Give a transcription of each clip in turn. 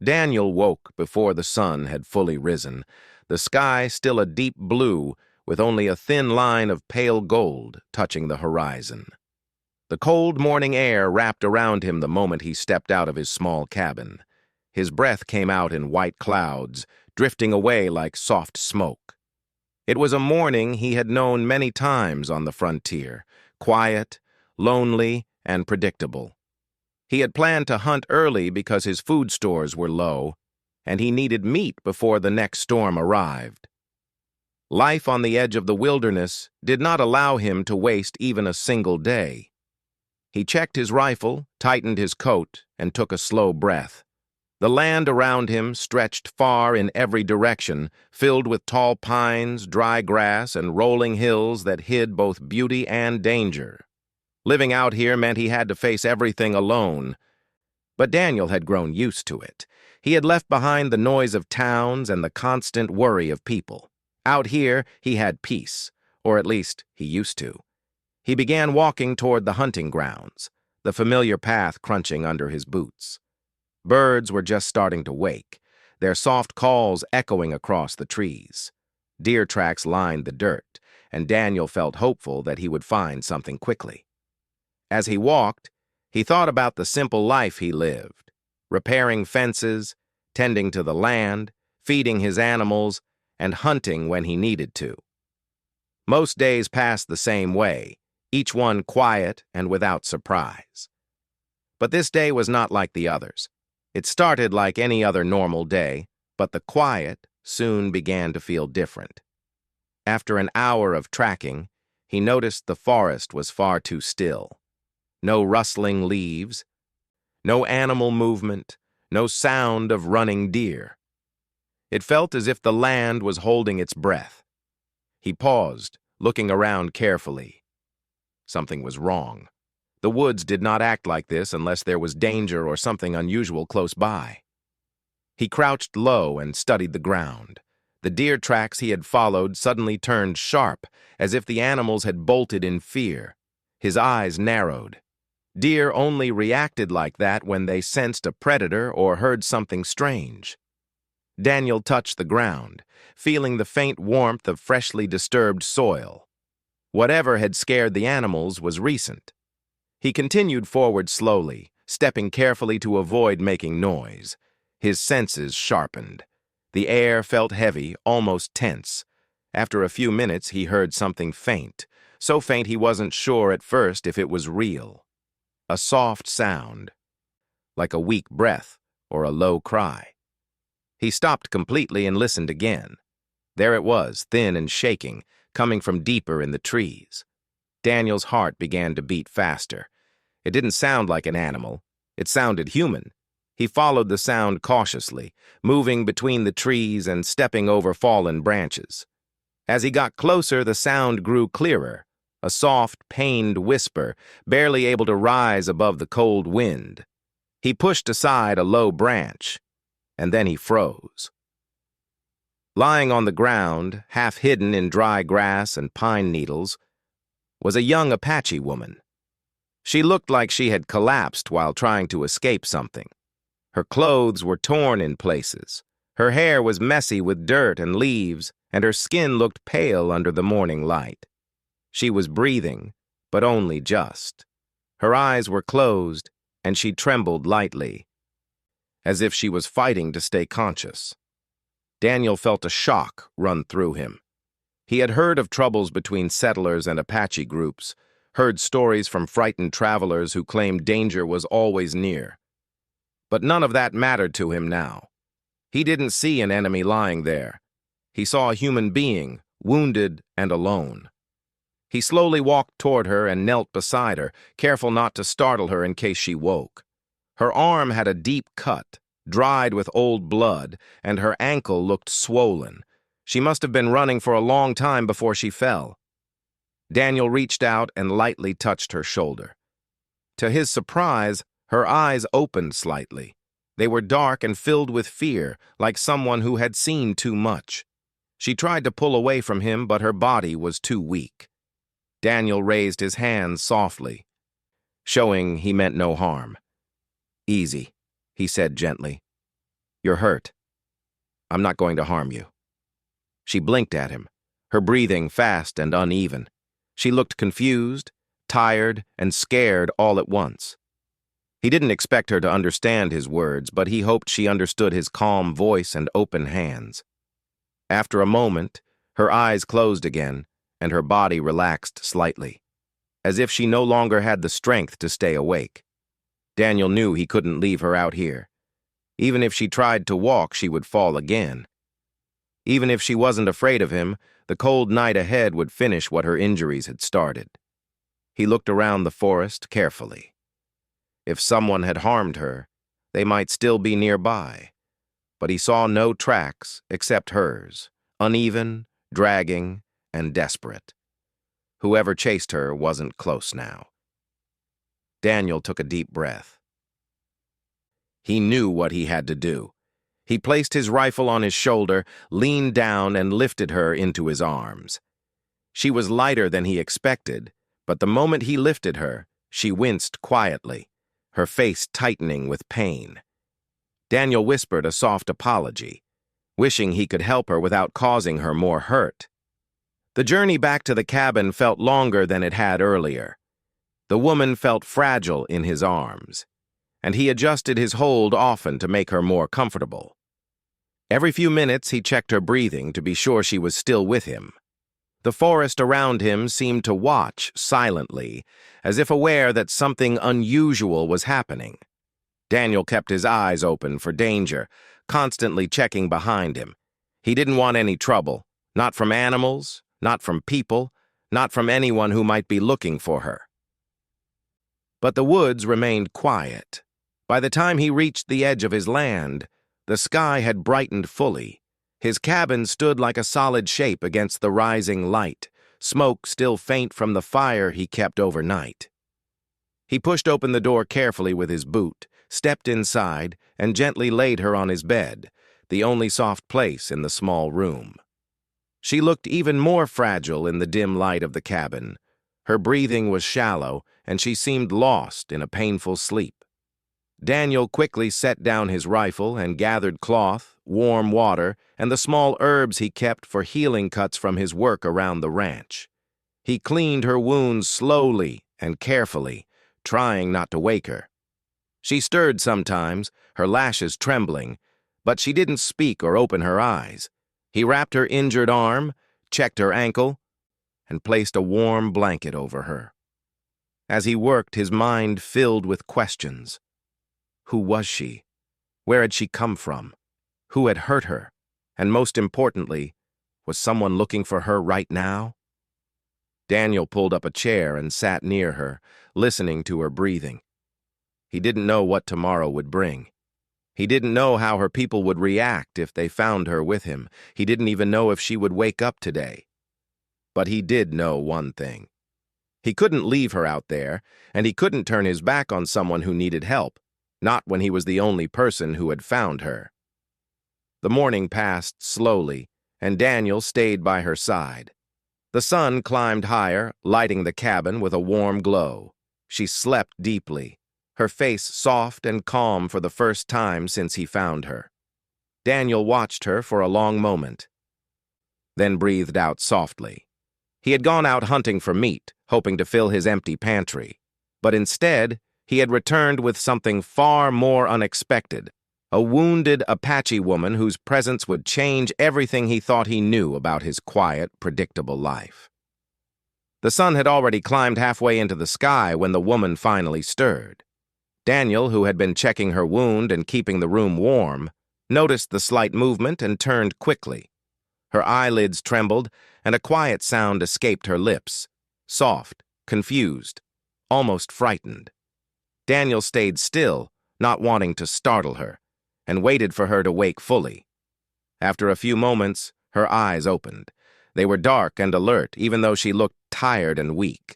Daniel woke before the sun had fully risen, the sky still a deep blue with only a thin line of pale gold touching the horizon. The cold morning air wrapped around him the moment he stepped out of his small cabin. His breath came out in white clouds, drifting away like soft smoke. It was a morning he had known many times on the frontier, quiet, lonely, and predictable. He had planned to hunt early because his food stores were low, and he needed meat before the next storm arrived. Life on the edge of the wilderness did not allow him to waste even a single day. He checked his rifle, tightened his coat, and took a slow breath. The land around him stretched far in every direction, filled with tall pines, dry grass, and rolling hills that hid both beauty and danger. Living out here meant he had to face everything alone. But Daniel had grown used to it. He had left behind the noise of towns and the constant worry of people. Out here, he had peace, or at least he used to. He began walking toward the hunting grounds, the familiar path crunching under his boots. Birds were just starting to wake, their soft calls echoing across the trees. Deer tracks lined the dirt, and Daniel felt hopeful that he would find something quickly. As he walked, he thought about the simple life he lived, repairing fences, tending to the land, feeding his animals, and hunting when he needed to. Most days passed the same way, each one quiet and without surprise. But this day was not like the others. It started like any other normal day, but the quiet soon began to feel different. After an hour of tracking, he noticed the forest was far too still. No rustling leaves, no animal movement, no sound of running deer. It felt as if the land was holding its breath. He paused, looking around carefully. Something was wrong. The woods did not act like this unless there was danger or something unusual close by. He crouched low and studied the ground. The deer tracks he had followed suddenly turned sharp, as if the animals had bolted in fear. His eyes narrowed. Deer only reacted like that when they sensed a predator or heard something strange. Daniel touched the ground, feeling the faint warmth of freshly disturbed soil. Whatever had scared the animals was recent. He continued forward slowly, stepping carefully to avoid making noise. His senses sharpened. The air felt heavy, almost tense. After a few minutes, he heard something faint, so faint he wasn't sure at first if it was real. A soft sound, like a weak breath or a low cry. He stopped completely and listened again. There it was, thin and shaking, coming from deeper in the trees. Daniel's heart began to beat faster. It didn't sound like an animal. It sounded human. He followed the sound cautiously, moving between the trees and stepping over fallen branches. As he got closer, the sound grew clearer, a soft, pained whisper, barely able to rise above the cold wind. He pushed aside a low branch, and then he froze. Lying on the ground, half hidden in dry grass and pine needles, was a young Apache woman. She looked like she had collapsed while trying to escape something. Her clothes were torn in places. Her hair was messy with dirt and leaves, and her skin looked pale under the morning light. She was breathing, but only just. Her eyes were closed, and she trembled lightly, as if she was fighting to stay conscious. Daniel felt a shock run through him. He had heard of troubles between settlers and Apache groups, heard stories from frightened travelers who claimed danger was always near. But none of that mattered to him now. He didn't see an enemy lying there. He saw a human being, wounded and alone. He slowly walked toward her and knelt beside her, careful not to startle her in case she woke. Her arm had a deep cut, dried with old blood, and her ankle looked swollen. She must have been running for a long time before she fell. Daniel reached out and lightly touched her shoulder. To his surprise, her eyes opened slightly. They were dark and filled with fear, like someone who had seen too much. She tried to pull away from him, but her body was too weak. Daniel raised his hands softly, showing he meant no harm. "Easy," he said gently. You're hurt. I'm not going to harm you." She blinked at him, her breathing fast and uneven. She looked confused, tired, and scared all at once. He didn't expect her to understand his words, but he hoped she understood his calm voice and open hands. After a moment, her eyes closed again, and her body relaxed slightly, as if she no longer had the strength to stay awake. Daniel knew he couldn't leave her out here. Even if she tried to walk, she would fall again. Even if she wasn't afraid of him, the cold night ahead would finish what her injuries had started. He looked around the forest carefully. If someone had harmed her, they might still be nearby. But he saw no tracks except hers, uneven, dragging, and desperate. Whoever chased her wasn't close now. Daniel took a deep breath. He knew what he had to do. He placed his rifle on his shoulder, leaned down, and lifted her into his arms. She was lighter than he expected, but the moment he lifted her, she winced quietly, her face tightening with pain. Daniel whispered a soft apology, wishing he could help her without causing her more hurt. The journey back to the cabin felt longer than it had earlier. The woman felt fragile in his arms, and he adjusted his hold often to make her more comfortable. Every few minutes he checked her breathing to be sure she was still with him. The forest around him seemed to watch silently, as if aware that something unusual was happening. Daniel kept his eyes open for danger, constantly checking behind him. He didn't want any trouble, not from animals, not from people, not from anyone who might be looking for her. But the woods remained quiet. By the time he reached the edge of his land, the sky had brightened fully. His cabin stood like a solid shape against the rising light, smoke still faint from the fire he kept overnight. He pushed open the door carefully with his boot, stepped inside, and gently laid her on his bed, the only soft place in the small room. She looked even more fragile in the dim light of the cabin. Her breathing was shallow, and she seemed lost in a painful sleep. Daniel quickly set down his rifle and gathered cloth, warm water, and the small herbs he kept for healing cuts from his work around the ranch. He cleaned her wounds slowly and carefully, trying not to wake her. She stirred sometimes, her lashes trembling, but she didn't speak or open her eyes. He wrapped her injured arm, checked her ankle, and placed a warm blanket over her. As he worked, his mind filled with questions. Who was she? Where had she come from? Who had hurt her? And most importantly, was someone looking for her right now? Daniel pulled up a chair and sat near her, listening to her breathing. He didn't know what tomorrow would bring. He didn't know how her people would react if they found her with him. He didn't even know if she would wake up today. But he did know one thing. He couldn't leave her out there, and he couldn't turn his back on someone who needed help, not when he was the only person who had found her. The morning passed slowly, and Daniel stayed by her side. The sun climbed higher, lighting the cabin with a warm glow. She slept deeply, her face soft and calm for the first time since he found her. Daniel watched her for a long moment, then breathed out softly. He had gone out hunting for meat, hoping to fill his empty pantry, but instead, he had returned with something far more unexpected, a wounded Apache woman whose presence would change everything he thought he knew about his quiet, predictable life. The sun had already climbed halfway into the sky when the woman finally stirred. Daniel, who had been checking her wound and keeping the room warm, noticed the slight movement and turned quickly. Her eyelids trembled, and a quiet sound escaped her lips, soft, confused, almost frightened. Daniel stayed still, not wanting to startle her, and waited for her to wake fully. After a few moments, her eyes opened. They were dark and alert, even though she looked tired and weak.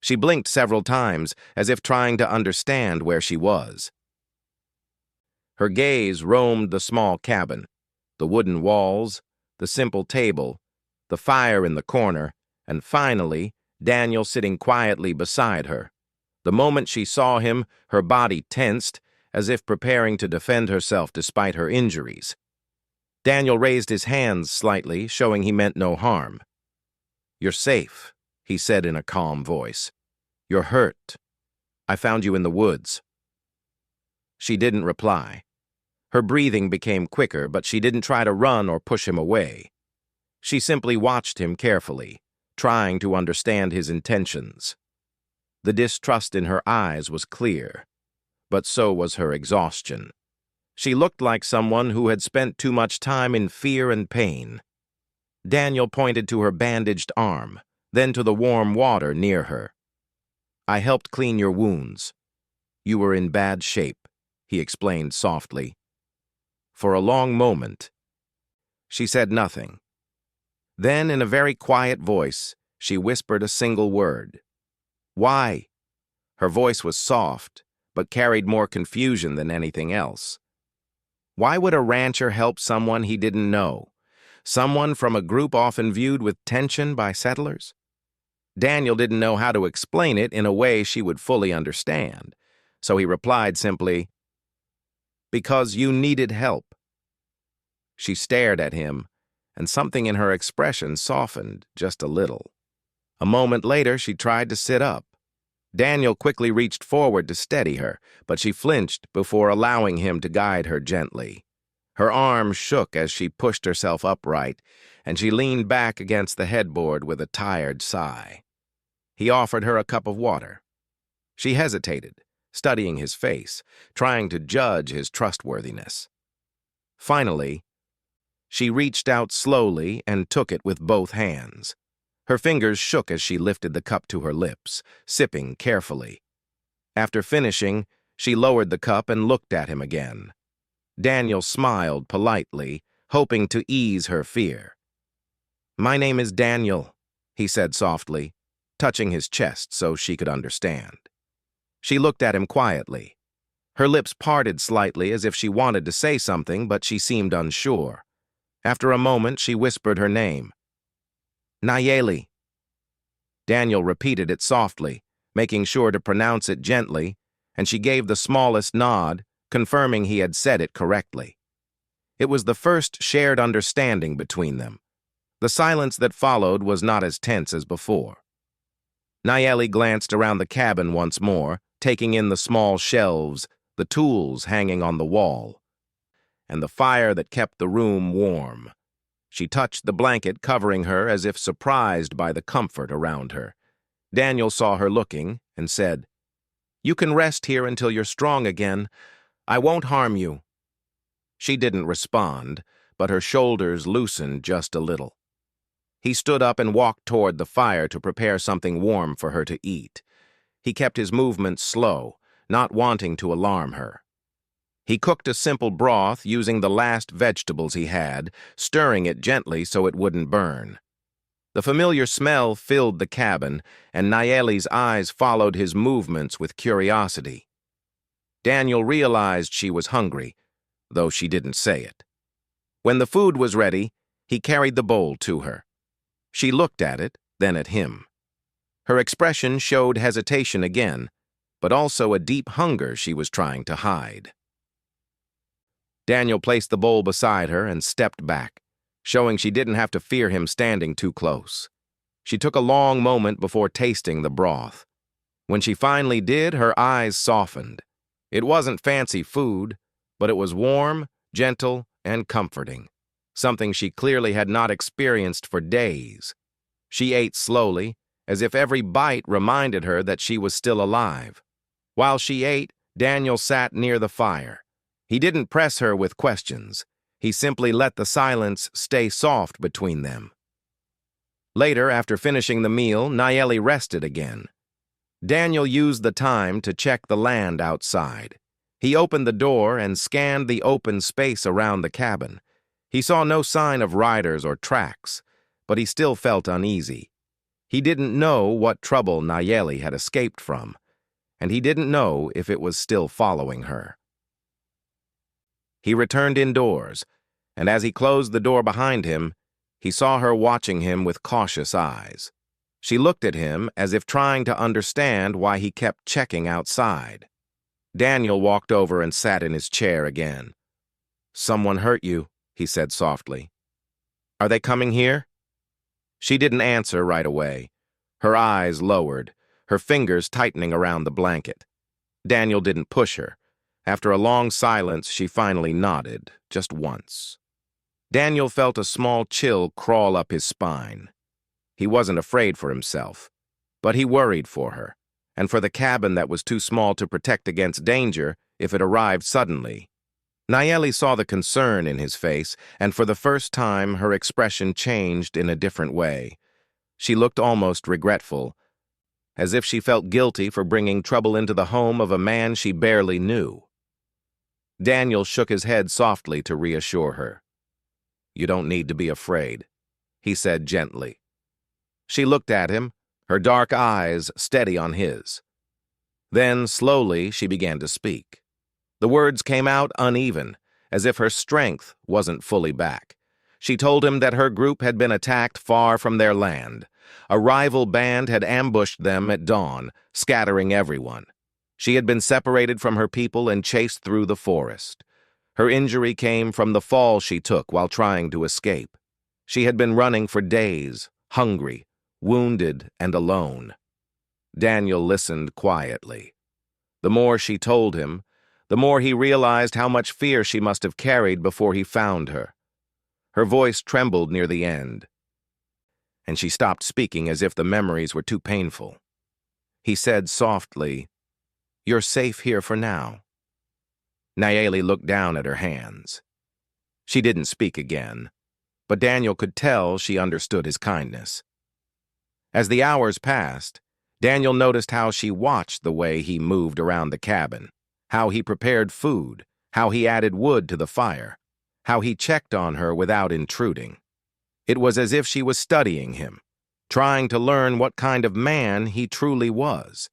She blinked several times, as if trying to understand where she was. Her gaze roamed the small cabin, the wooden walls, the simple table, the fire in the corner, and finally, Daniel sitting quietly beside her. The moment she saw him, her body tensed, as if preparing to defend herself despite her injuries. Daniel raised his hands slightly, showing he meant no harm. "You're safe," he said in a calm voice. "You're hurt. I found you in the woods." She didn't reply. Her breathing became quicker, but she didn't try to run or push him away. She simply watched him carefully, trying to understand his intentions. The distrust in her eyes was clear, but so was her exhaustion. She looked like someone who had spent too much time in fear and pain. Daniel pointed to her bandaged arm, then to the warm water near her. "I helped clean your wounds. You were in bad shape," he explained softly. For a long moment, she said nothing. Then, in a very quiet voice, she whispered a single word. "Why?" Her voice was soft, but carried more confusion than anything else. Why would a rancher help someone he didn't know? Someone from a group often viewed with tension by settlers? Daniel didn't know how to explain it in a way she would fully understand, so he replied simply, "Because you needed help." She stared at him, and something in her expression softened just a little. A moment later, she tried to sit up. Daniel quickly reached forward to steady her, but she flinched before allowing him to guide her gently. Her arm shook as she pushed herself upright, and she leaned back against the headboard with a tired sigh. He offered her a cup of water. She hesitated, studying his face, trying to judge his trustworthiness. Finally, she reached out slowly and took it with both hands. Her fingers shook as she lifted the cup to her lips, sipping carefully. After finishing, she lowered the cup and looked at him again. Daniel smiled politely, hoping to ease her fear. "My name is Daniel," he said softly, touching his chest so she could understand. She looked at him quietly. Her lips parted slightly as if she wanted to say something, but she seemed unsure. After a moment, she whispered her name. "Nayeli." Daniel repeated it softly, making sure to pronounce it gently, and she gave the smallest nod, confirming he had said it correctly. It was the first shared understanding between them. The silence that followed was not as tense as before. Nayeli glanced around the cabin once more, taking in the small shelves, the tools hanging on the wall, and the fire that kept the room warm. She touched the blanket covering her as if surprised by the comfort around her. Daniel saw her looking and said, "You can rest here until you're strong again. I won't harm you." She didn't respond, but her shoulders loosened just a little. He stood up and walked toward the fire to prepare something warm for her to eat. He kept his movements slow, not wanting to alarm her. He cooked a simple broth using the last vegetables he had, stirring it gently so it wouldn't burn. The familiar smell filled the cabin, and Nayeli's eyes followed his movements with curiosity. Daniel realized she was hungry, though she didn't say it. When the food was ready, he carried the bowl to her. She looked at it, then at him. Her expression showed hesitation again, but also a deep hunger she was trying to hide. Daniel placed the bowl beside her and stepped back, showing she didn't have to fear him standing too close. She took a long moment before tasting the broth. When she finally did, her eyes softened. It wasn't fancy food, but it was warm, gentle, and comforting, something she clearly had not experienced for days. She ate slowly, as if every bite reminded her that she was still alive. While she ate, Daniel sat near the fire. He didn't press her with questions. He simply let the silence stay soft between them. Later, after finishing the meal, Nayeli rested again. Daniel used the time to check the land outside. He opened the door and scanned the open space around the cabin. He saw no sign of riders or tracks, but he still felt uneasy. He didn't know what trouble Nayeli had escaped from, and he didn't know if it was still following her. He returned indoors, and as he closed the door behind him, he saw her watching him with cautious eyes. She looked at him as if trying to understand why he kept checking outside. Daniel walked over and sat in his chair again. "Someone hurt you," he said softly. "Are they coming here?" She didn't answer right away. Her eyes lowered, her fingers tightening around the blanket. Daniel didn't push her. After a long silence, she finally nodded, just once. Daniel felt a small chill crawl up his spine. He wasn't afraid for himself, but he worried for her, and for the cabin that was too small to protect against danger if it arrived suddenly. Nayeli saw the concern in his face, and for the first time her expression changed in a different way. She looked almost regretful, as if she felt guilty for bringing trouble into the home of a man she barely knew. Daniel shook his head softly to reassure her. "You don't need to be afraid," he said gently. She looked at him, her dark eyes steady on his. Then, slowly, she began to speak. The words came out uneven, as if her strength wasn't fully back. She told him that her group had been attacked far from their land. A rival band had ambushed them at dawn, scattering everyone. She had been separated from her people and chased through the forest. Her injury came from the fall she took while trying to escape. She had been running for days, hungry, wounded, and alone. Daniel listened quietly. The more she told him, the more he realized how much fear she must have carried before he found her. Her voice trembled near the end, and she stopped speaking as if the memories were too painful. He said softly, "You're safe here for now." Nayeli looked down at her hands. She didn't speak again, but Daniel could tell she understood his kindness. As the hours passed, Daniel noticed how she watched the way he moved around the cabin, how he prepared food, how he added wood to the fire, how he checked on her without intruding. It was as if she was studying him, trying to learn what kind of man he truly was.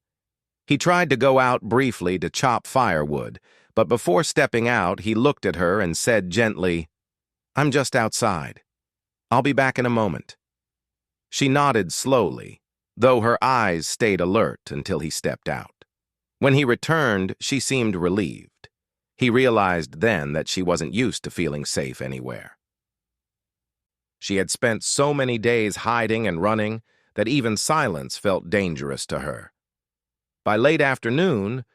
He tried to go out briefly to chop firewood, but before stepping out, he looked at her and said gently, "I'm just outside. I'll be back in a moment." She nodded slowly, though her eyes stayed alert until he stepped out. When he returned, she seemed relieved. He realized then that she wasn't used to feeling safe anywhere. She had spent so many days hiding and running that even silence felt dangerous to her. By late afternoon,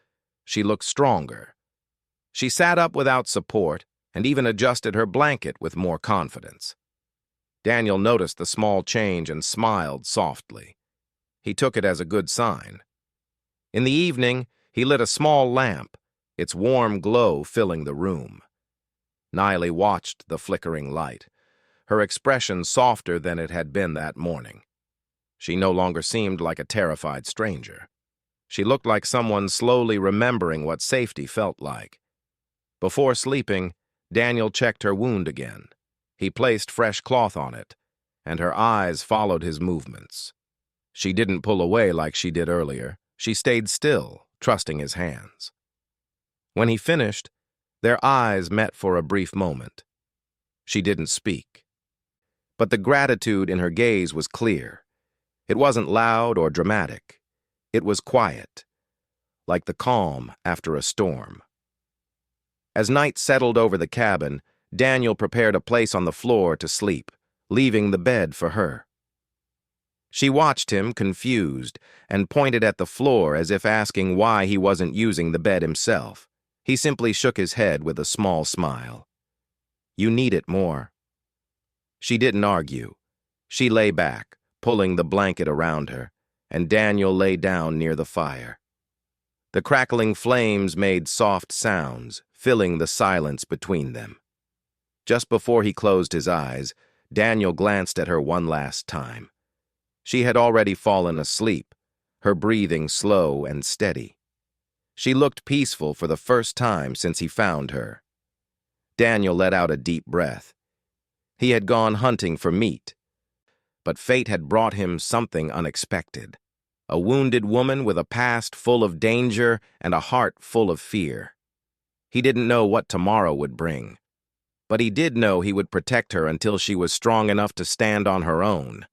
she looked stronger. She sat up without support and even adjusted her blanket with more confidence. Daniel noticed the small change and smiled softly. He took it as a good sign. In the evening, he lit a small lamp, its warm glow filling the room. Nayeli watched the flickering light, her expression softer than it had been that morning. She no longer seemed like a terrified stranger. She looked like someone slowly remembering what safety felt like. Before sleeping, Daniel checked her wound again. He placed fresh cloth on it, and her eyes followed his movements. She didn't pull away like she did earlier. She stayed still, trusting his hands. When he finished, their eyes met for a brief moment. She didn't speak. But the gratitude in her gaze was clear. It wasn't loud or dramatic. It was quiet, like the calm after a storm. As night settled over the cabin, Daniel prepared a place on the floor to sleep, leaving the bed for her. She watched him, confused, and pointed at the floor as if asking why he wasn't using the bed himself. He simply shook his head with a small smile. "You need it more." She didn't argue. She lay back, pulling the blanket around her, and Daniel lay down near the fire. The crackling flames made soft sounds, filling the silence between them. Just before he closed his eyes, Daniel glanced at her one last time. She had already fallen asleep, her breathing slow and steady. She looked peaceful for the first time since he found her. Daniel let out a deep breath. He had gone hunting for meat, but fate had brought him something unexpected. A wounded woman with a past full of danger and a heart full of fear. He didn't know what tomorrow would bring, but he did know he would protect her until she was strong enough to stand on her own.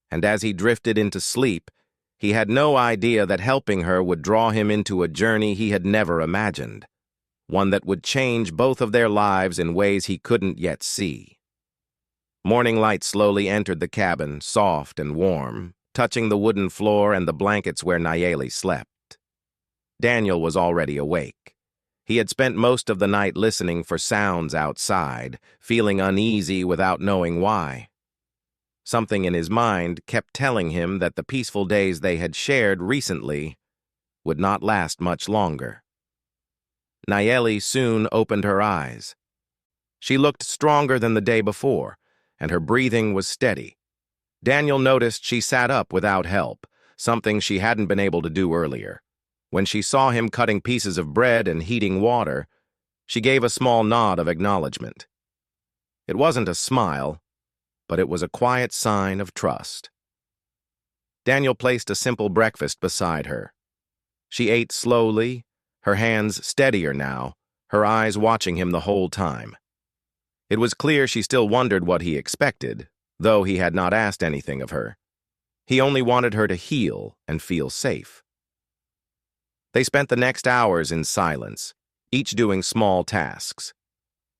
And as he drifted into sleep, He had no idea that helping her would draw him into a journey he had never imagined, one that would change both of their lives in ways he couldn't yet see. Morning light slowly entered the cabin, soft and warm, touching the wooden floor and the blankets where Nayeli slept. Daniel was already awake. He had spent most of the night listening for sounds outside, feeling uneasy without knowing why. Something in his mind kept telling him that the peaceful days they had shared recently would not last much longer. Nayeli soon opened her eyes. She looked stronger than the day before, and her breathing was steady. Daniel noticed she sat up without help, something she hadn't been able to do earlier. When she saw him cutting pieces of bread and heating water, she gave a small nod of acknowledgement. It wasn't a smile, but it was a quiet sign of trust. Daniel placed a simple breakfast beside her. She ate slowly, her hands steadier now, her eyes watching him the whole time. It was clear she still wondered what he expected, though he had not asked anything of her. He only wanted her to heal and feel safe. They spent the next hours in silence, each doing small tasks.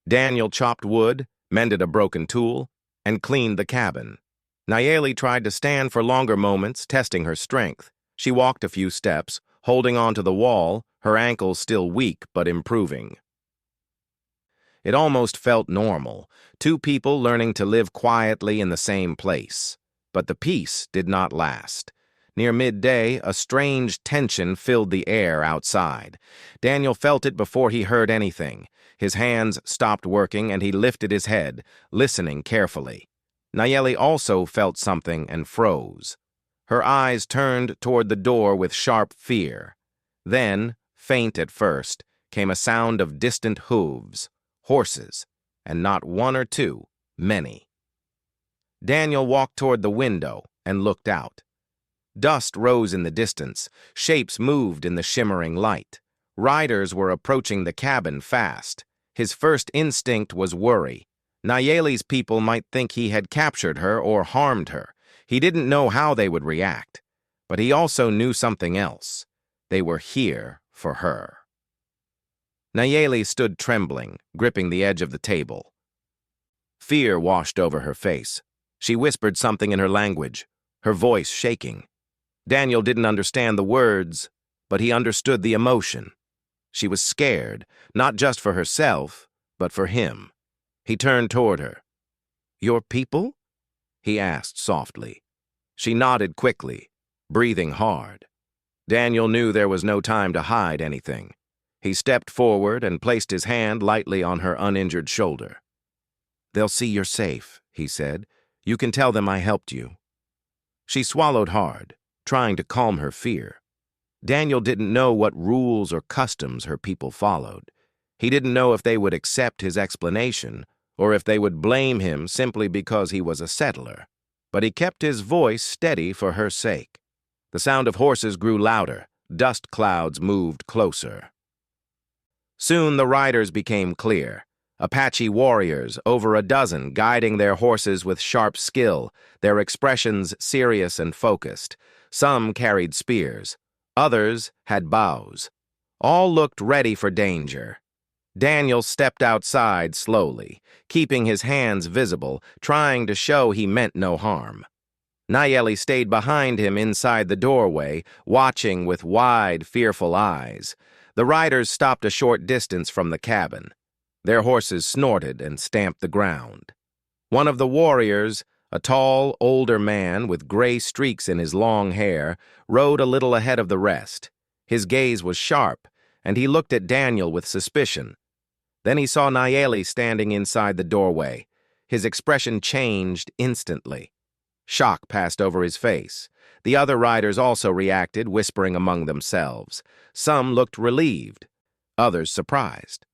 Daniel chopped wood, mended a broken tool, and cleaned the cabin. Nayeli tried to stand for longer moments, testing her strength. She walked a few steps, holding onto the wall, her ankles still weak but improving. It almost felt normal, two people learning to live quietly in the same place. But the peace did not last. Near midday, a strange tension filled the air outside. Daniel felt it before he heard anything. His hands stopped working and he lifted his head, listening carefully. Nayeli also felt something and froze. Her eyes turned toward the door with sharp fear. Then, faint at first, came a sound of distant hooves. Horses, and not one or two, many. Daniel walked toward the window and looked out. Dust rose in the distance, shapes moved in the shimmering light. Riders were approaching the cabin fast. His first instinct was worry. Nayeli's people might think he had captured her or harmed her. He didn't know how they would react, but he also knew something else. They were here for her. Nayeli stood trembling, gripping the edge of the table. Fear washed over her face. She whispered something in her language, her voice shaking. Daniel didn't understand the words, but he understood the emotion. She was scared, not just for herself, but for him. He turned toward her. "Your people?" he asked softly. She nodded quickly, breathing hard. Daniel knew there was no time to hide anything. He stepped forward and placed his hand lightly on her uninjured shoulder. "They'll see you're safe," he said. "You can tell them I helped you." She swallowed hard, trying to calm her fear. Daniel didn't know what rules or customs her people followed. He didn't know if they would accept his explanation or if they would blame him simply because he was a settler. But he kept his voice steady for her sake. The sound of horses grew louder. Dust clouds moved closer. Soon the riders became clear. Apache warriors, over a dozen, guiding their horses with sharp skill, their expressions serious and focused. Some carried spears. Others had bows. All looked ready for danger. Daniel stepped outside slowly, keeping his hands visible, trying to show he meant no harm. Nayeli stayed behind him inside the doorway, watching with wide, fearful eyes. The riders stopped a short distance from the cabin. Their horses snorted and stamped the ground. One of the warriors, a tall, older man with gray streaks in his long hair, rode a little ahead of the rest. His gaze was sharp, and he looked at Daniel with suspicion. Then he saw Nayeli standing inside the doorway. His expression changed instantly. Shock passed over his face. The other riders also reacted, whispering among themselves. Some looked relieved, others surprised.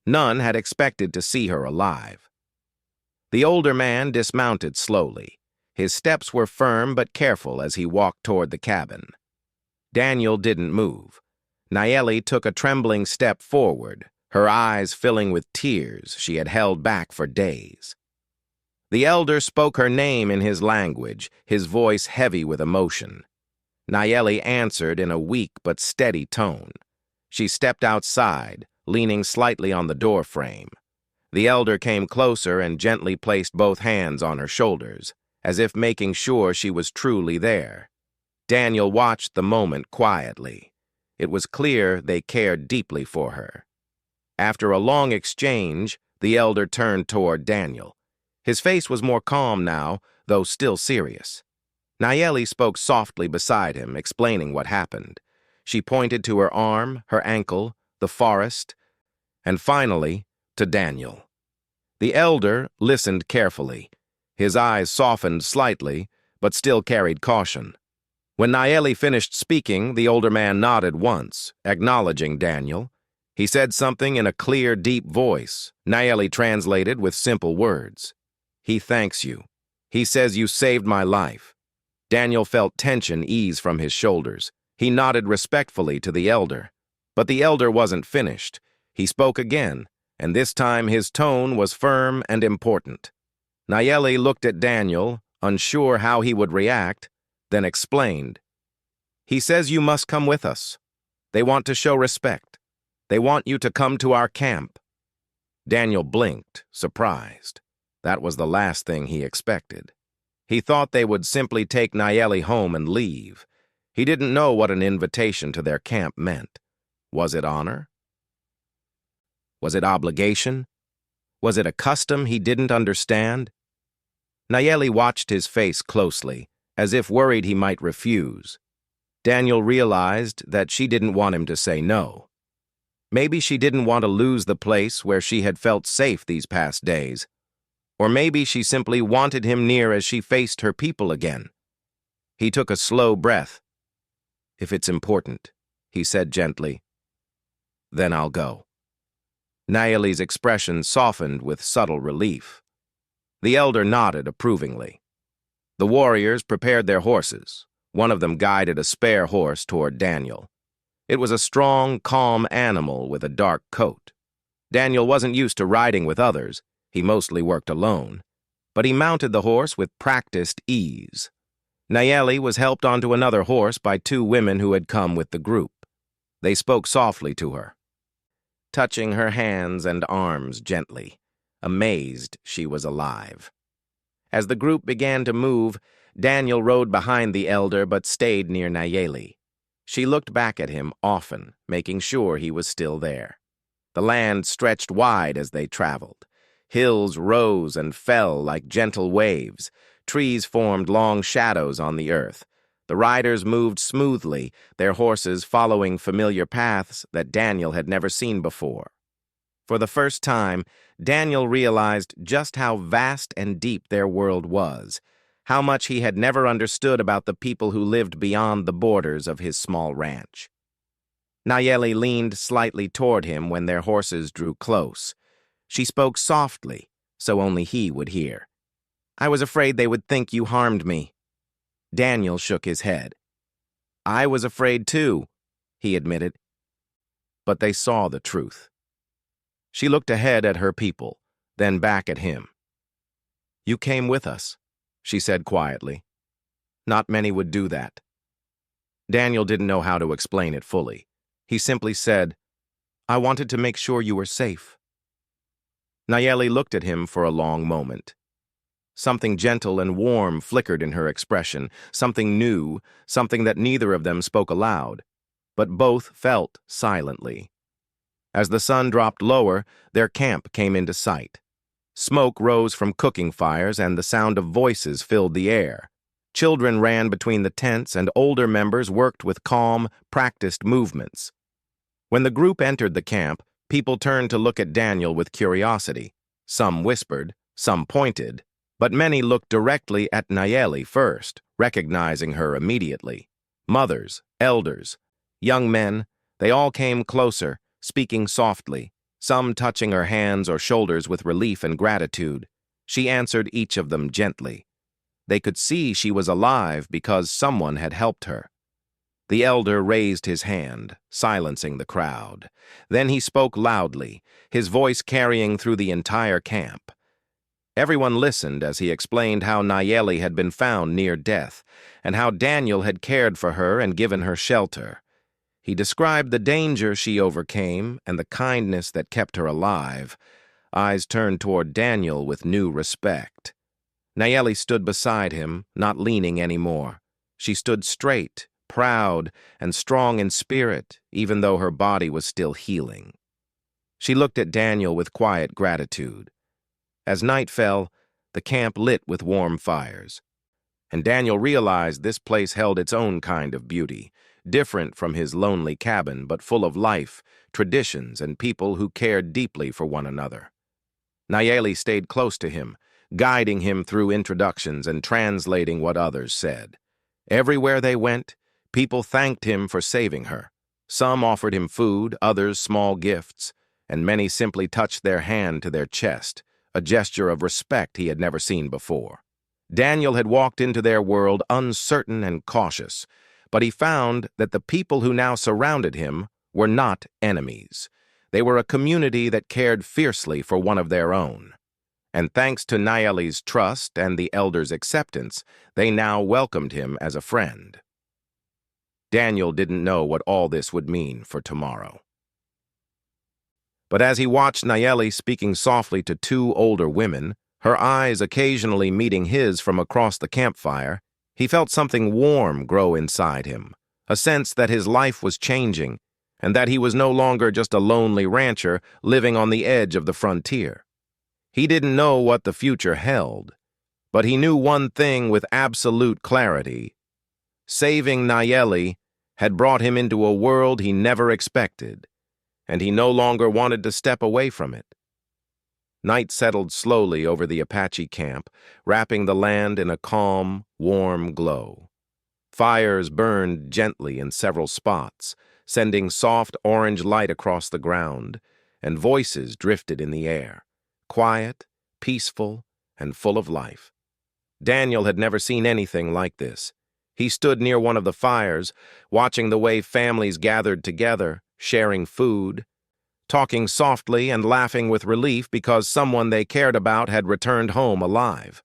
None had expected to see her alive. The older man dismounted slowly. His steps were firm but careful as he walked toward the cabin. Daniel didn't move. Nayeli took a trembling step forward, her eyes filling with tears she had held back for days. The elder spoke her name in his language, his voice heavy with emotion. Nayeli answered in a weak but steady tone. She stepped outside, leaning slightly on the door frame. The elder came closer and gently placed both hands on her shoulders, as if making sure she was truly there. Daniel watched the moment quietly. It was clear they cared deeply for her. After a long exchange, the elder turned toward Daniel. His face was more calm now, though still serious. Nayeli spoke softly beside him, explaining what happened. She pointed to her arm, her ankle, the forest, and finally, to Daniel. The elder listened carefully. His eyes softened slightly, but still carried caution. When Nayeli finished speaking, the older man nodded once, acknowledging Daniel. He said something in a clear, deep voice. Nayeli translated with simple words. "He thanks you. He says you saved my life." Daniel felt tension ease from his shoulders. He nodded respectfully to the elder. But the elder wasn't finished. He spoke again, and this time his tone was firm and important. Nayeli looked at Daniel, unsure how he would react, then explained. "He says you must come with us. They want to show respect. They want you to come to our camp." Daniel blinked, surprised. That was the last thing he expected. He thought they would simply take Nayeli home and leave. He didn't know what an invitation to their camp meant. Was it honor? Was it obligation? Was it a custom he didn't understand? Nayeli watched his face closely, as if worried he might refuse. Daniel realized that she didn't want him to say no. Maybe she didn't want to lose the place where she had felt safe these past days. Or maybe she simply wanted him near as she faced her people again. He took a slow breath. "If it's important," he said gently, "then I'll go." Nayeli's expression softened with subtle relief. The elder nodded approvingly. The warriors prepared their horses. One of them guided a spare horse toward Daniel. It was a strong, calm animal with a dark coat. Daniel wasn't used to riding with others. He mostly worked alone. But he mounted the horse with practiced ease. Nayeli was helped onto another horse by two women who had come with the group. They spoke softly to her, touching her hands and arms gently, amazed she was alive. As the group began to move, Daniel rode behind the elder but stayed near Nayeli. She looked back at him often, making sure he was still there. The land stretched wide as they traveled. Hills rose and fell like gentle waves. Trees formed long shadows on the earth. The riders moved smoothly, their horses following familiar paths that Daniel had never seen before. For the first time, Daniel realized just how vast and deep their world was, how much he had never understood about the people who lived beyond the borders of his small ranch. Nayeli leaned slightly toward him when their horses drew close. She spoke softly, so only he would hear. "I was afraid they would think you harmed me." Daniel shook his head. "I was afraid too," he admitted. But they saw the truth. She looked ahead at her people, then back at him. "You came with us," she said quietly. "Not many would do that." Daniel didn't know how to explain it fully. He simply said, "I wanted to make sure you were safe." Nayeli looked at him for a long moment. Something gentle and warm flickered in her expression, something new, something that neither of them spoke aloud, but both felt silently. As the sun dropped lower, their camp came into sight. Smoke rose from cooking fires and the sound of voices filled the air. Children ran between the tents and older members worked with calm, practiced movements. When the group entered the camp, people turned to look at Daniel with curiosity. Some whispered, some pointed, but many looked directly at Nayeli first, recognizing her immediately. Mothers, elders, young men, they all came closer, speaking softly, some touching her hands or shoulders with relief and gratitude. She answered each of them gently. They could see she was alive because someone had helped her. The elder raised his hand, silencing the crowd. Then he spoke loudly, his voice carrying through the entire camp. Everyone listened as he explained how Nayeli had been found near death, and how Daniel had cared for her and given her shelter. He described the danger she overcame and the kindness that kept her alive. Eyes turned toward Daniel with new respect. Nayeli stood beside him, not leaning anymore. She stood straight, proud, and strong in spirit, even though her body was still healing. She looked at Daniel with quiet gratitude. As night fell, the camp lit with warm fires, and Daniel realized this place held its own kind of beauty, different from his lonely cabin, but full of life, traditions, and people who cared deeply for one another. Nayeli stayed close to him, guiding him through introductions and translating what others said. Everywhere they went, people thanked him for saving her. Some offered him food, others small gifts, and many simply touched their hand to their chest, a gesture of respect he had never seen before. Daniel had walked into their world uncertain and cautious, but he found that the people who now surrounded him were not enemies. They were a community that cared fiercely for one of their own. And thanks to Nayeli's trust and the elders' acceptance, they now welcomed him as a friend. Daniel didn't know what all this would mean for tomorrow. But as he watched Nayeli speaking softly to two older women, her eyes occasionally meeting his from across the campfire, he felt something warm grow inside him, a sense that his life was changing, and that he was no longer just a lonely rancher living on the edge of the frontier. He didn't know what the future held, but he knew one thing with absolute clarity. Saving Nayeli had brought him into a world he never expected, and he no longer wanted to step away from it. Night settled slowly over the Apache camp, wrapping the land in a calm, warm glow. Fires burned gently in several spots, sending soft orange light across the ground, and voices drifted in the air, quiet, peaceful, and full of life. Daniel had never seen anything like this. He stood near one of the fires, watching the way families gathered together, sharing food, talking softly and laughing with relief because someone they cared about had returned home alive.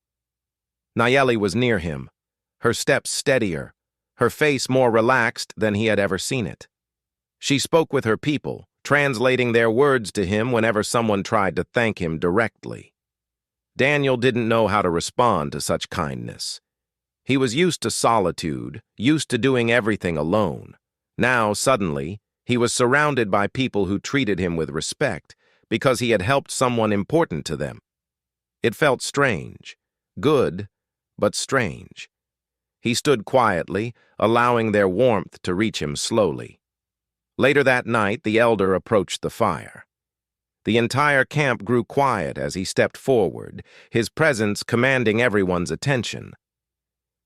Nayeli was near him, her steps steadier, her face more relaxed than he had ever seen it. She spoke with her people, translating their words to him whenever someone tried to thank him directly. Daniel didn't know how to respond to such kindness. He was used to solitude, used to doing everything alone. Now, suddenly, he was surrounded by people who treated him with respect because he had helped someone important to them. It felt strange, good, but strange. He stood quietly, allowing their warmth to reach him slowly. Later that night, the elder approached the fire. The entire camp grew quiet as he stepped forward, his presence commanding everyone's attention.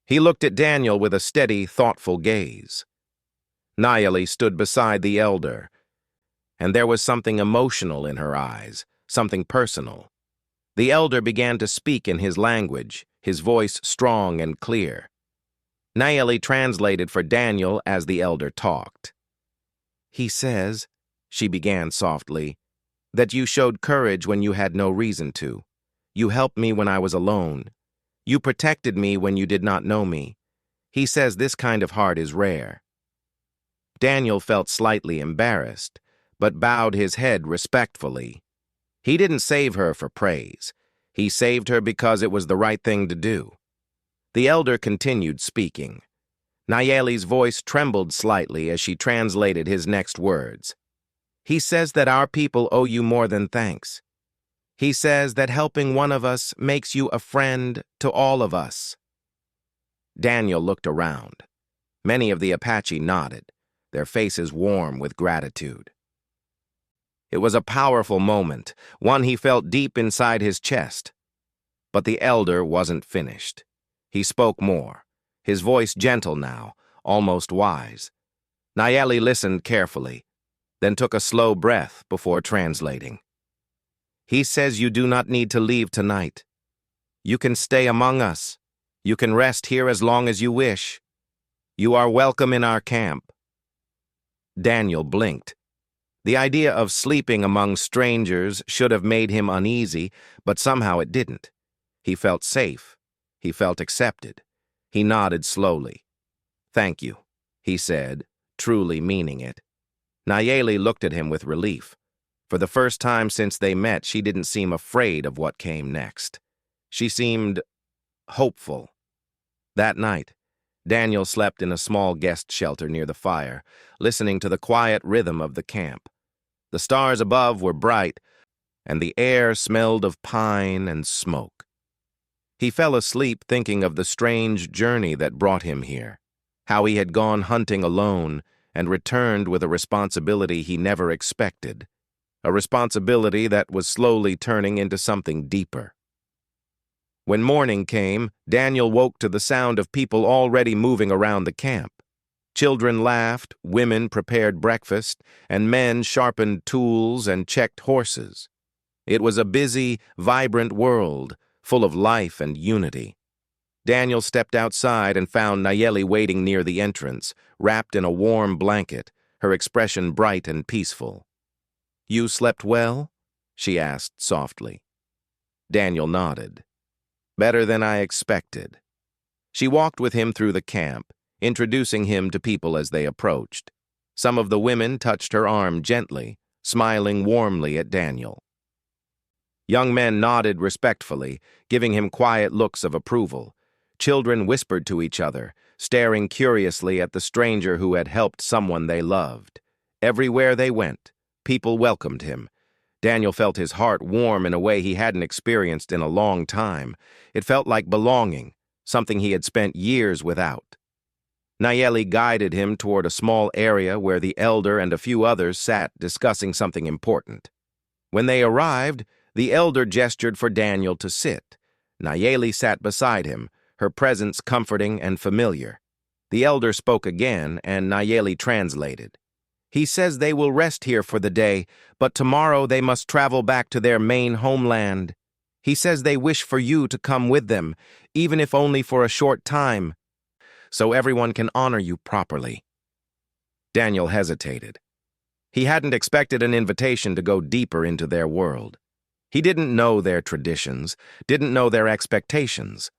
He looked at Daniel with a steady, thoughtful gaze. Nayeli stood beside the elder, and there was something emotional in her eyes, something personal. The elder began to speak in his language, his voice strong and clear. Nayeli translated for Daniel as the elder talked. "He says," she began softly, "that you showed courage when you had no reason to. You helped me when I was alone. You protected me when you did not know me. He says this kind of heart is rare." Daniel felt slightly embarrassed, but bowed his head respectfully. He didn't save her for praise. He saved her because it was the right thing to do. The elder continued speaking. Nayeli's voice trembled slightly as she translated his next words. "He says that our people owe you more than thanks. He says that helping one of us makes you a friend to all of us." Daniel looked around. Many of the Apache nodded, their faces warm with gratitude. It was a powerful moment, one he felt deep inside his chest. But the elder wasn't finished. He spoke more, his voice gentle now, almost wise. Nayeli listened carefully, then took a slow breath before translating. "He says you do not need to leave tonight. You can stay among us. You can rest here as long as you wish. You are welcome in our camp." Daniel blinked. The idea of sleeping among strangers should have made him uneasy, but somehow it didn't. He felt safe. He felt accepted. He nodded slowly. "Thank you," he said, truly meaning it. Nayeli looked at him with relief. For the first time since they met, she didn't seem afraid of what came next. She seemed hopeful. That night, Daniel slept in a small guest shelter near the fire, listening to the quiet rhythm of the camp. The stars above were bright, and the air smelled of pine and smoke. He fell asleep thinking of the strange journey that brought him here, how he had gone hunting alone and returned with a responsibility he never expected, a responsibility that was slowly turning into something deeper. When morning came, Daniel woke to the sound of people already moving around the camp. Children laughed, women prepared breakfast, and men sharpened tools and checked horses. It was a busy, vibrant world, full of life and unity. Daniel stepped outside and found Nayeli waiting near the entrance, wrapped in a warm blanket, her expression bright and peaceful. "You slept well?" she asked softly. Daniel nodded. "Better than I expected." She walked with him through the camp, introducing him to people as they approached. Some of the women touched her arm gently, smiling warmly at Daniel. Young men nodded respectfully, giving him quiet looks of approval. Children whispered to each other, staring curiously at the stranger who had helped someone they loved. Everywhere they went, people welcomed him. Daniel felt his heart warm in a way he hadn't experienced in a long time. It felt like belonging, something he had spent years without. Nayeli guided him toward a small area where the elder and a few others sat discussing something important. When they arrived, the elder gestured for Daniel to sit. Nayeli sat beside him, her presence comforting and familiar. The elder spoke again, and Nayeli translated. "He says they will rest here for the day, but tomorrow they must travel back to their main homeland. He says they wish for you to come with them, even if only for a short time, so everyone can honor you properly." Daniel hesitated. He hadn't expected an invitation to go deeper into their world. He didn't know their traditions, didn't know their expectations.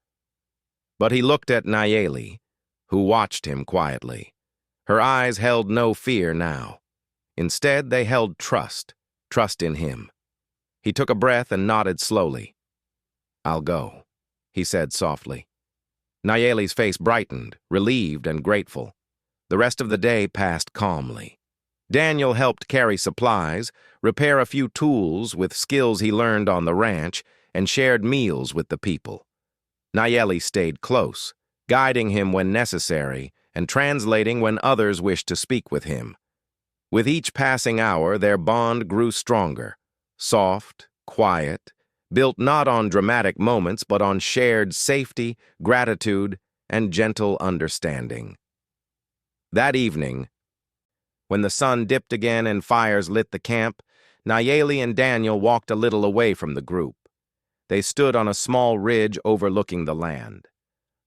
But he looked at Nayeli, who watched him quietly. Her eyes held no fear now. Instead, they held trust in him. He took a breath and nodded slowly. "I'll go," he said softly. Nayeli's face brightened, relieved and grateful. The rest of the day passed calmly. Daniel helped carry supplies, repair a few tools with skills he learned on the ranch, and shared meals with the people. Nayeli stayed close, guiding him when necessary and translating when others wished to speak with him. With each passing hour, their bond grew stronger, soft, quiet, built not on dramatic moments but on shared safety, gratitude, and gentle understanding. That evening, when the sun dipped again and fires lit the camp, Nayeli and Daniel walked a little away from the group. They stood on a small ridge overlooking the land.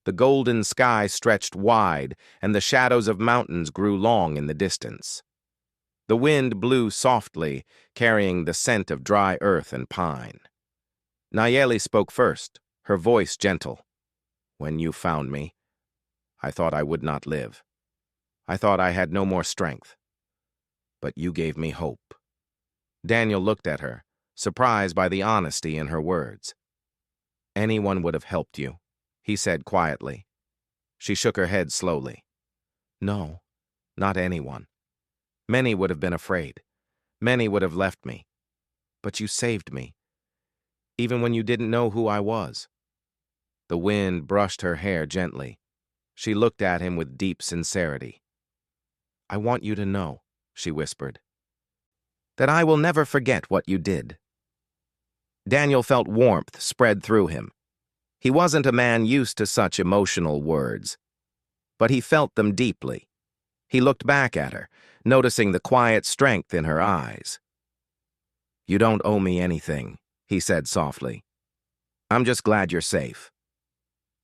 The golden sky stretched wide, and the shadows of mountains grew long in the distance. The wind blew softly, carrying the scent of dry earth and pine. Nayeli spoke first, her voice gentle. "When you found me, I thought I would not live. I thought I had no more strength. But you gave me hope." Daniel looked at her, surprised by the honesty in her words. "Anyone would have helped you," he said quietly. She shook her head slowly. "No, not anyone. Many would have been afraid. Many would have left me. But you saved me, even when you didn't know who I was." The wind brushed her hair gently. She looked at him with deep sincerity. "I want you to know," she whispered, "that I will never forget what you did." Daniel felt warmth spread through him. He wasn't a man used to such emotional words, but he felt them deeply. He looked back at her, noticing the quiet strength in her eyes. "You don't owe me anything," he said softly. "I'm just glad you're safe."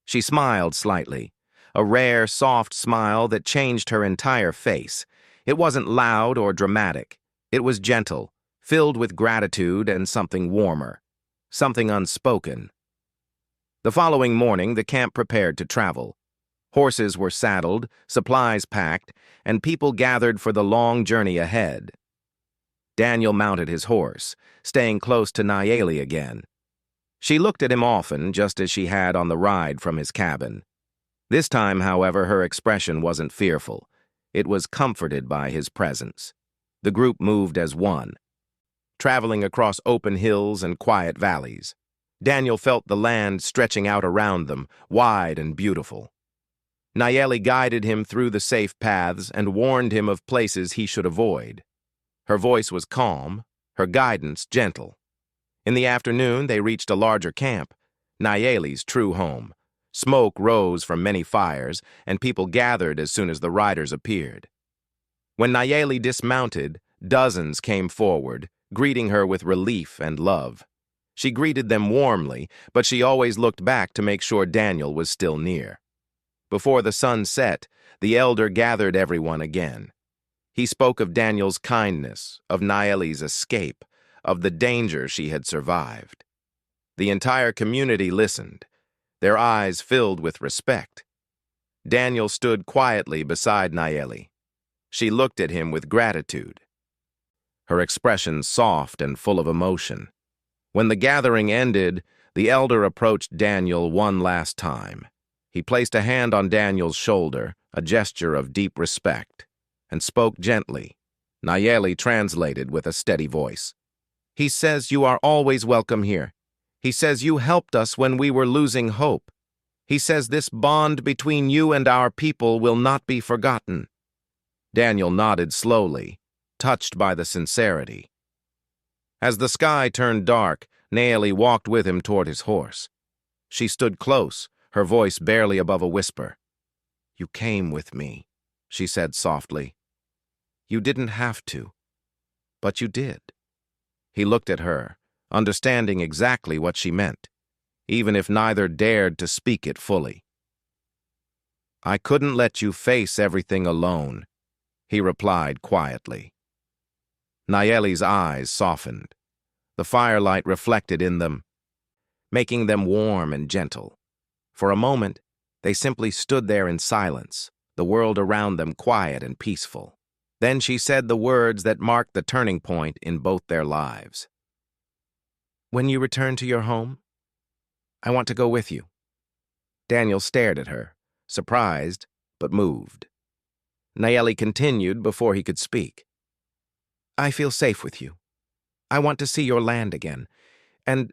She smiled slightly, a rare, soft smile that changed her entire face. It wasn't loud or dramatic. It was gentle, filled with gratitude and something warmer, something unspoken. The following morning, the camp prepared to travel. Horses were saddled, supplies packed, and people gathered for the long journey ahead. Daniel mounted his horse, staying close to Nayeli again. She looked at him often, just as she had on the ride from his cabin. This time, however, her expression wasn't fearful. It was comforted by his presence. The group moved as one, traveling across open hills and quiet valleys. Daniel felt the land stretching out around them, wide and beautiful. Nayeli guided him through the safe paths and warned him of places he should avoid. Her voice was calm, her guidance gentle. In the afternoon, they reached a larger camp, Nayeli's true home. Smoke rose from many fires, and people gathered as soon as the riders appeared. When Nayeli dismounted, dozens came forward, greeting her with relief and love. She greeted them warmly, but she always looked back to make sure Daniel was still near. Before the sun set, the elder gathered everyone again. He spoke of Daniel's kindness, of Nayeli's escape, of the danger she had survived. The entire community listened, their eyes filled with respect. Daniel stood quietly beside Nayeli. She looked at him with gratitude, her expression soft and full of emotion. When the gathering ended, the elder approached Daniel one last time. He placed a hand on Daniel's shoulder, a gesture of deep respect, and spoke gently. Nayeli translated with a steady voice. "He says you are always welcome here. He says you helped us when we were losing hope. He says this bond between you and our people will not be forgotten." Daniel nodded slowly, touched by the sincerity. As the sky turned dark, Nayeli walked with him toward his horse. She stood close, her voice barely above a whisper. "You came with me," she said softly. "You didn't have to, but you did." He looked at her, understanding exactly what she meant, even if neither dared to speak it fully. "I couldn't let you face everything alone," he replied quietly. Nayeli's eyes softened. The firelight reflected in them, making them warm and gentle. For a moment, they simply stood there in silence, the world around them quiet and peaceful. Then she said the words that marked the turning point in both their lives. "When you return to your home, I want to go with you." Daniel stared at her, surprised but moved. Nayeli continued before he could speak. "I feel safe with you. I want to see your land again, and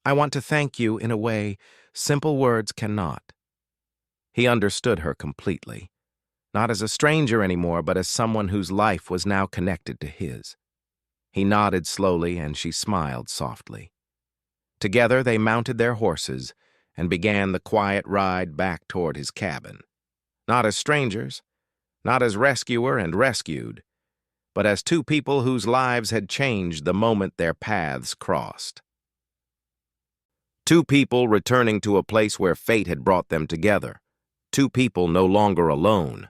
I want to thank you in a way simple words cannot." He understood her completely, not as a stranger anymore, but as someone whose life was now connected to his. He nodded slowly, and she smiled softly. Together they mounted their horses and began the quiet ride back toward his cabin. Not as strangers, not as rescuer and rescued, but as two people whose lives had changed the moment their paths crossed. Two people returning to a place where fate had brought them together. Two people no longer alone.